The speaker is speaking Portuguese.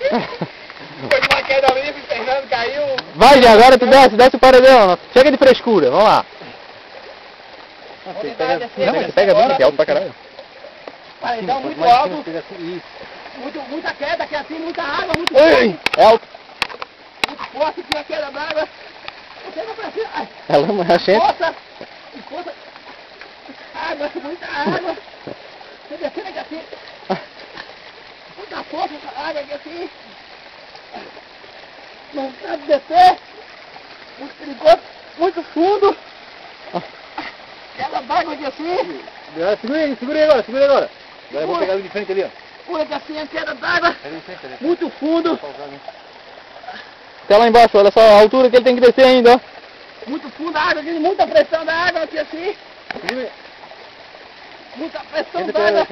Foi de uma queda livre, Fernando caiu. Vai, Zé, agora tu desce o paredão. Chega de frescura, vamos lá. Não, você pega bem, que é alto pra caralho. Paredão muito alto. Muita queda aqui assim, muita água, muito forte. É alto. Muito forte aqui a queda d'água. Você não precisa. É lama, é cheia. Força. Água, muita água. Você descendo aqui assim. Muita força essa água aqui assim. Não sabe descer. Muito perigoso, muito fundo. Queda d'água aqui assim. Segura aí agora. Agora eu vou pegar ele de frente ali, ó. Pula aqui assim, a queda d'água. Muito fundo. Até lá embaixo, olha só a altura que ele tem que descer ainda, ó. Muito fundo a água, muita pressão da água aqui assim. Muita pressão da água.